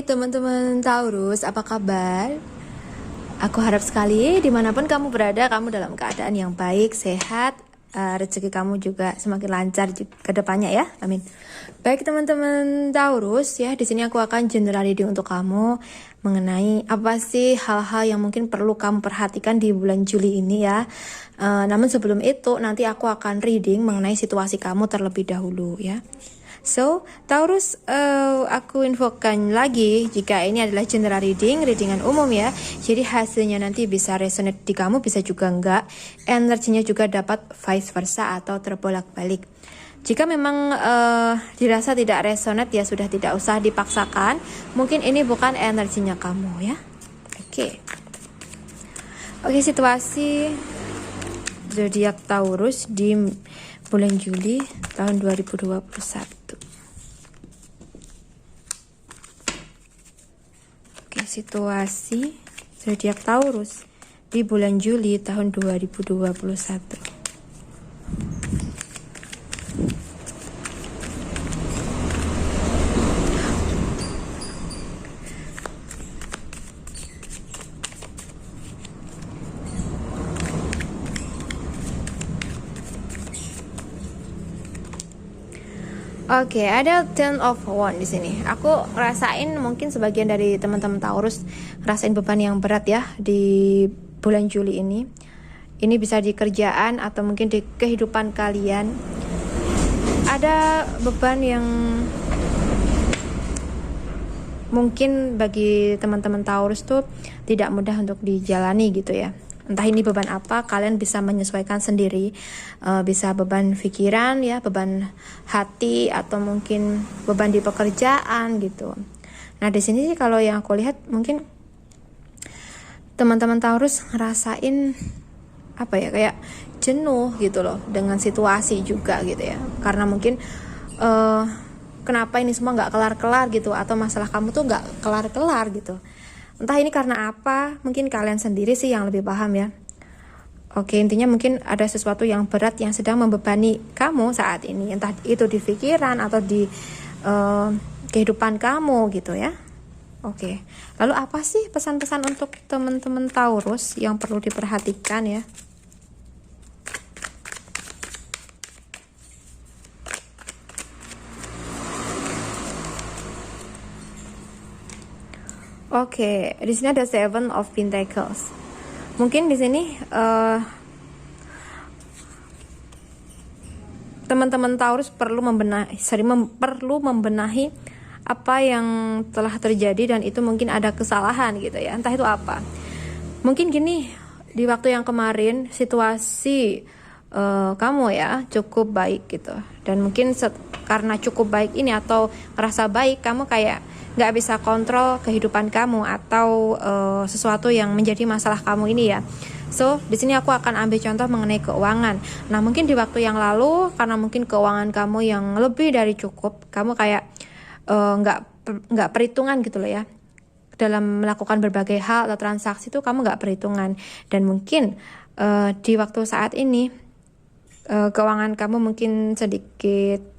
teman-teman Taurus, apa kabar? Aku harap sekali dimanapun kamu berada, kamu dalam keadaan yang baik, sehat, rezeki kamu juga semakin lancar ke depannya ya, amin. Baik teman-teman Taurus ya, di sini aku akan general reading untuk kamu mengenai apa sih hal-hal yang mungkin perlu kamu perhatikan di bulan Juli ini ya. Namun sebelum itu nanti aku akan reading mengenai situasi kamu terlebih dahulu ya. So, Taurus, aku infokan lagi jika ini adalah general reading, readingan umum ya. Jadi hasilnya nanti bisa resonate di kamu, bisa juga enggak. Energinya juga dapat vice versa atau terbolak-balik. Jika memang dirasa tidak resonate ya sudah tidak usah dipaksakan. Mungkin ini bukan energinya kamu ya. Oke, situasi zodiak Taurus di bulan Juli tahun 2021. Oke, situasi zodiak Taurus di bulan Juli tahun 2021. Oke, ada Ten of Wands di sini. Aku rasain mungkin sebagian dari teman-teman Taurus rasain beban yang berat ya di bulan Juli ini. Ini bisa di kerjaan atau mungkin di kehidupan kalian. Ada beban yang mungkin bagi teman-teman Taurus tuh tidak mudah untuk dijalani gitu ya. Entah ini beban apa, kalian bisa menyesuaikan sendiri. Bisa beban pikiran ya, beban hati, atau mungkin beban di pekerjaan gitu. Nah di sini sih kalau yang aku lihat mungkin teman-teman Taurus ngerasain apa ya, kayak jenuh gitu loh dengan situasi juga gitu ya. Karena mungkin kenapa ini semua nggak kelar-kelar gitu, atau masalah kamu tuh nggak kelar-kelar gitu. Entah ini karena apa, mungkin kalian sendiri sih yang lebih paham ya. Oke, intinya mungkin ada sesuatu yang berat yang sedang membebani kamu saat ini. Entah itu di pikiran atau di kehidupan kamu gitu ya. Oke, lalu apa sih pesan-pesan untuk teman-teman Taurus yang perlu diperhatikan ya? Oke, di sini ada Seven of Pentacles. Mungkin di sini teman-teman Taurus perlu membenahi apa yang telah terjadi, dan itu mungkin ada kesalahan gitu ya. Entah itu apa. Mungkin gini, di waktu yang kemarin situasi kamu ya cukup baik gitu, dan mungkin karena cukup baik ini atau merasa baik, kamu kayak nggak bisa kontrol kehidupan kamu atau sesuatu yang menjadi masalah kamu ini ya. So di sini aku akan ambil contoh mengenai keuangan. Nah mungkin di waktu yang lalu karena mungkin keuangan kamu yang lebih dari cukup, kamu kayak nggak perhitungan gitu loh ya dalam melakukan berbagai hal atau transaksi itu, kamu nggak perhitungan. Dan mungkin di waktu saat ini keuangan kamu mungkin sedikit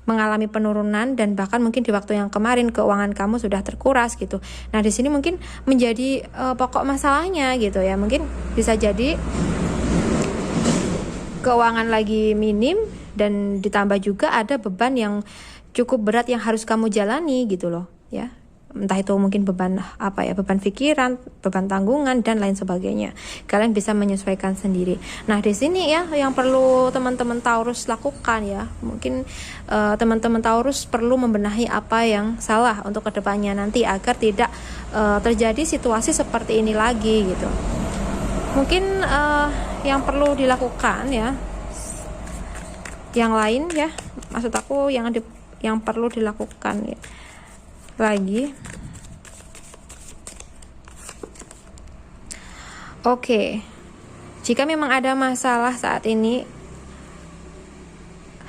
mengalami penurunan, dan bahkan mungkin di waktu yang kemarin keuangan kamu sudah terkuras gitu. Nah di sini mungkin menjadi pokok masalahnya gitu ya. Mungkin bisa jadi keuangan lagi minim, dan ditambah juga ada beban yang cukup berat yang harus kamu jalani gitu loh ya. Entah itu mungkin beban apa ya, beban pikiran, beban tanggungan, dan lain sebagainya. Kalian bisa menyesuaikan sendiri. Nah di sini ya yang perlu teman-teman Taurus lakukan ya, mungkin teman-teman Taurus perlu membenahi apa yang salah untuk kedepannya nanti, agar tidak terjadi situasi seperti ini lagi gitu. Mungkin yang perlu dilakukan ya, yang lain ya, maksud aku yang perlu dilakukan ya lagi. Oke, jika memang ada masalah saat ini,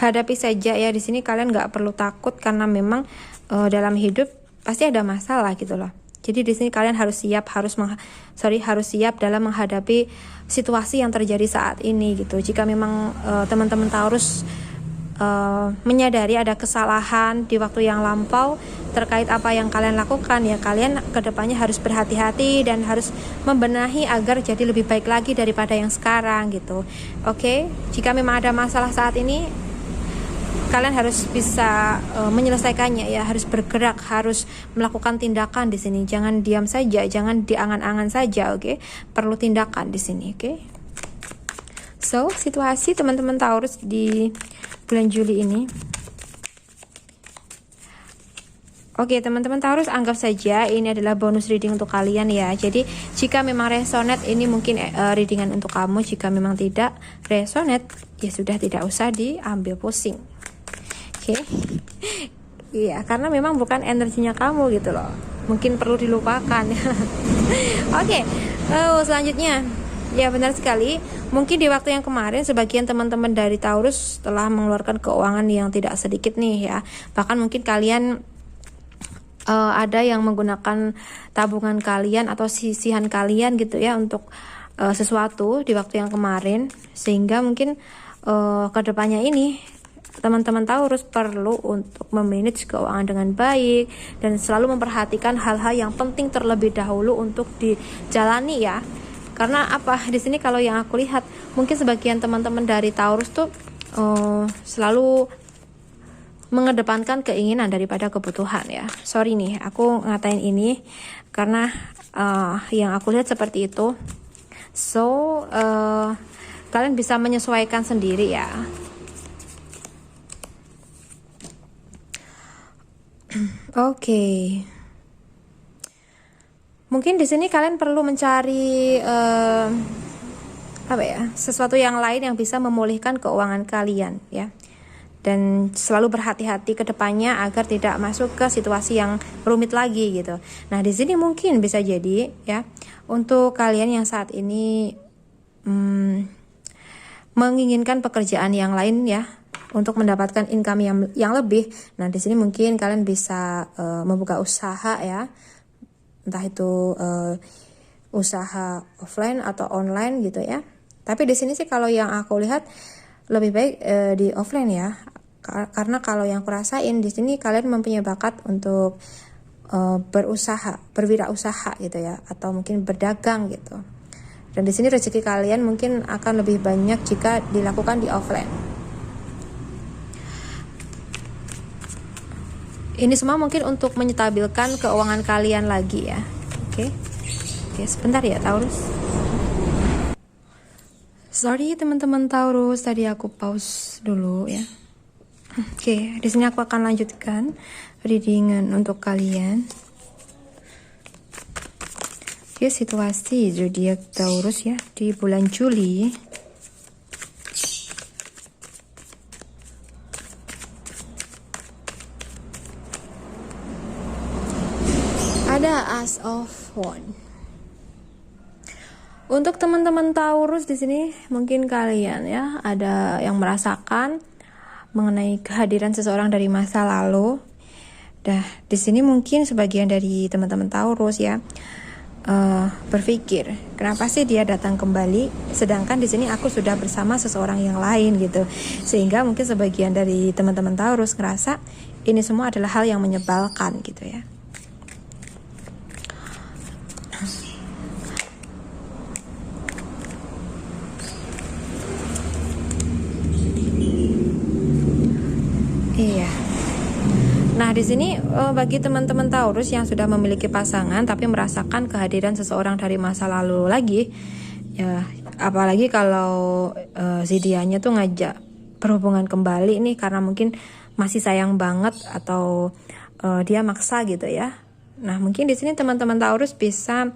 hadapi saja ya. Di sini kalian nggak perlu takut, karena memang dalam hidup pasti ada masalah gitu loh. Jadi di sini kalian harus siap, harus siap dalam menghadapi situasi yang terjadi saat ini gitu. Jika memang teman-teman Taurus menyadari ada kesalahan di waktu yang lampau, terkait apa yang kalian lakukan ya, kalian kedepannya harus berhati-hati dan harus membenahi agar jadi lebih baik lagi daripada yang sekarang gitu. Oke, jika memang ada masalah saat ini, kalian harus bisa menyelesaikannya ya, harus bergerak, harus melakukan tindakan di sini. Jangan diam saja, jangan diangan-angan saja, oke? Perlu tindakan di sini, oke? So, situasi teman-teman Taurus di bulan Juli ini. Oke, teman-teman Taurus, anggap saja ini adalah bonus reading untuk kalian ya. Jadi, jika memang resonate, ini mungkin readingan untuk kamu. Jika memang tidak resonate, ya sudah, tidak usah diambil pusing. Oke. Iya, karena memang bukan energinya kamu gitu loh. Mungkin perlu dilupakan. Oke. Selanjutnya. Ya, benar sekali. Mungkin di waktu yang kemarin sebagian teman-teman dari Taurus telah mengeluarkan keuangan yang tidak sedikit nih ya. Bahkan mungkin kalian ada yang menggunakan tabungan kalian atau sisihan kalian gitu ya untuk sesuatu di waktu yang kemarin, sehingga mungkin kedepannya ini teman-teman Taurus perlu untuk memanage keuangan dengan baik dan selalu memperhatikan hal-hal yang penting terlebih dahulu untuk dijalani ya. Karena apa? Di sini kalau yang aku lihat, mungkin sebagian teman-teman dari Taurus tuh selalu mengedepankan keinginan daripada kebutuhan ya. Sorry nih, aku ngatain ini karena yang aku lihat seperti itu. So, kalian bisa menyesuaikan sendiri ya. Oke. Mungkin di sini kalian perlu mencari apa ya, sesuatu yang lain yang bisa memulihkan keuangan kalian ya. Dan selalu berhati-hati ke depannya agar tidak masuk ke situasi yang rumit lagi gitu. Nah, di sini mungkin bisa jadi ya, untuk kalian yang saat ini menginginkan pekerjaan yang lain ya, untuk mendapatkan income yang lebih. Nah, di sini mungkin kalian bisa membuka usaha ya. Entah itu usaha offline atau online gitu ya. Tapi di sini sih kalau yang aku lihat lebih baik di offline ya. Karena kalau yang kurasain di sini kalian mempunyai bakat untuk berusaha, berwirausaha gitu ya, atau mungkin berdagang gitu. Dan di sini rezeki kalian mungkin akan lebih banyak jika dilakukan di offline. Ini semua mungkin untuk menyetabilkan keuangan kalian lagi ya. Oke, sebentar ya Taurus. Sorry teman-teman Taurus, tadi aku pause dulu ya. Oke, di sini aku akan lanjutkan readingan untuk kalian. Oke, situasi zodiak Taurus ya di bulan Juli. Ada Ace of Wands. Untuk teman-teman Taurus di sini mungkin kalian ya ada yang merasakan mengenai kehadiran seseorang dari masa lalu. Di sini mungkin sebagian dari teman-teman Taurus ya berpikir, kenapa sih dia datang kembali sedangkan di sini aku sudah bersama seseorang yang lain gitu. Sehingga mungkin sebagian dari teman-teman Taurus ngerasa ini semua adalah hal yang menyebalkan gitu ya. Iya. Nah, di sini bagi teman-teman Taurus yang sudah memiliki pasangan tapi merasakan kehadiran seseorang dari masa lalu lagi, ya apalagi kalau si dianya tuh ngajak berhubungan kembali nih karena mungkin masih sayang banget atau dia maksa gitu ya. Nah, mungkin di sini teman-teman Taurus bisa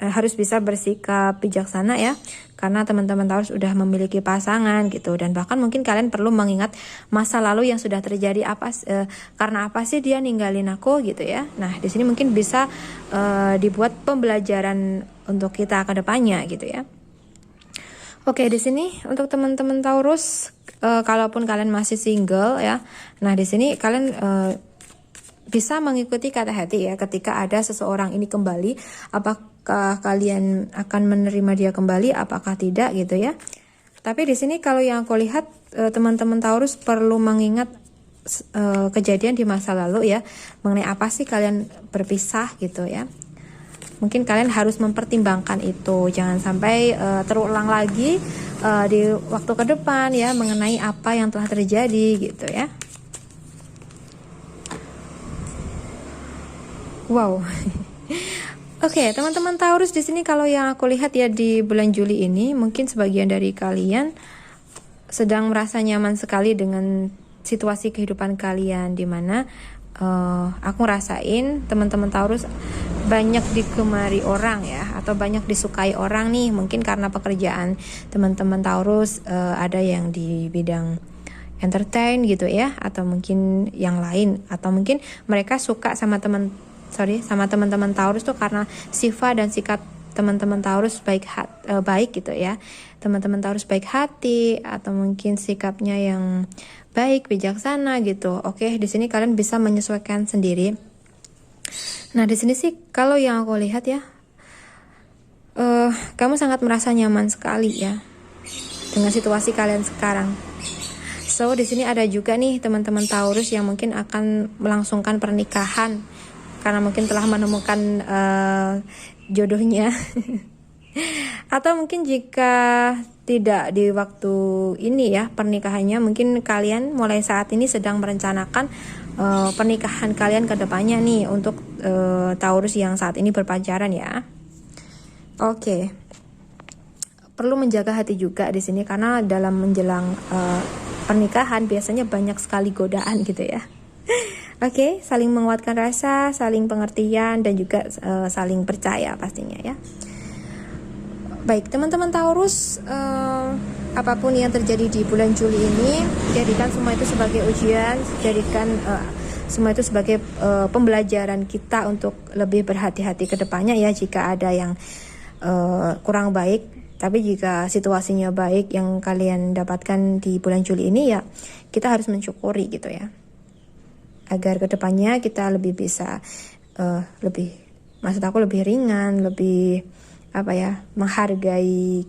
harus bisa bersikap bijaksana ya, karena teman-teman Taurus udah memiliki pasangan gitu, dan bahkan mungkin kalian perlu mengingat masa lalu yang sudah terjadi karena apa sih dia ninggalin aku gitu ya. Nah, di sini mungkin bisa dibuat pembelajaran untuk kita ke depannya gitu ya. Oke, di sini untuk teman-teman Taurus, kalaupun kalian masih single ya, nah di sini kalian bisa mengikuti kata hati ya ketika ada seseorang ini kembali, apakah kalian akan menerima dia kembali, apakah tidak gitu ya. Tapi di sini kalau yang aku lihat teman-teman Taurus perlu mengingat kejadian di masa lalu ya, mengenai apa sih kalian berpisah gitu ya. Mungkin kalian harus mempertimbangkan itu, jangan sampai terulang lagi di waktu ke depan ya, mengenai apa yang telah terjadi gitu ya. Wow. Oke, teman-teman Taurus, di sini kalau yang aku lihat ya di bulan Juli ini, mungkin sebagian dari kalian sedang merasa nyaman sekali dengan situasi kehidupan kalian, dimana aku ngerasain teman-teman Taurus banyak digemari orang ya, atau banyak disukai orang nih, mungkin karena pekerjaan teman-teman Taurus ada yang di bidang entertain gitu ya, atau mungkin yang lain, atau mungkin mereka suka sama teman-teman Taurus tuh karena sifat dan sikap teman-teman Taurus baik gitu ya. Teman-teman Taurus baik hati, atau mungkin sikapnya yang baik, bijaksana gitu. Oke, di sini kalian bisa menyesuaikan sendiri. Nah, di sini sih kalau yang aku lihat ya, kamu sangat merasa nyaman sekali ya dengan situasi kalian sekarang. So, di sini ada juga nih teman-teman Taurus yang mungkin akan melangsungkan pernikahan karena mungkin telah menemukan jodohnya. Atau mungkin jika tidak di waktu ini ya pernikahannya, mungkin kalian mulai saat ini sedang merencanakan pernikahan kalian ke depannya nih untuk Taurus yang saat ini berpacaran ya. Oke. Perlu menjaga hati juga di sini karena dalam menjelang pernikahan biasanya banyak sekali godaan gitu ya. Oke, saling menguatkan rasa, saling pengertian, dan juga saling percaya pastinya ya. Baik, teman-teman Taurus, apapun yang terjadi di bulan Juli ini, jadikan semua itu sebagai ujian, jadikan semua itu sebagai pembelajaran kita untuk lebih berhati-hati ke depannya ya, jika ada yang kurang baik. Tapi jika situasinya baik yang kalian dapatkan di bulan Juli ini ya, kita harus mensyukuri gitu ya. Agar kedepannya kita lebih bisa lebih ringan, lebih menghargai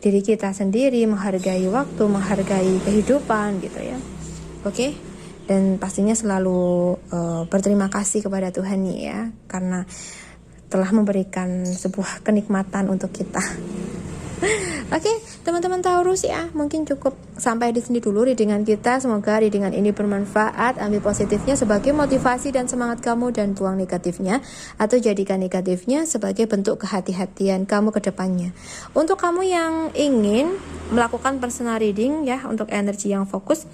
diri kita sendiri, menghargai waktu, menghargai kehidupan gitu ya. Oke? Dan pastinya selalu berterima kasih kepada Tuhan nih ya, karena telah memberikan sebuah kenikmatan untuk kita. Oke, teman-teman Taurus ya, mungkin cukup sampai di sini dulu readingan kita. Semoga readingan ini bermanfaat. Ambil positifnya sebagai motivasi dan semangat kamu, dan buang negatifnya atau jadikan negatifnya sebagai bentuk kehati-hatian kamu ke depannya. Untuk kamu yang ingin melakukan personal reading ya, untuk energi yang fokus,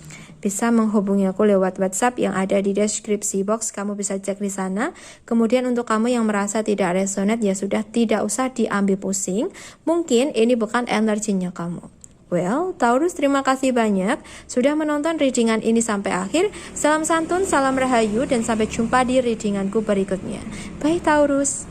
bisa menghubungi aku lewat WhatsApp yang ada di deskripsi box. Kamu bisa cek di sana. Kemudian untuk kamu yang merasa tidak resonate, ya sudah, tidak usah diambil pusing. Mungkin ini bukan energinya kamu. Well, Taurus, terima kasih banyak sudah menonton readingan ini sampai akhir. Salam santun, salam rahayu, dan sampai jumpa di readinganku berikutnya. Bye Taurus.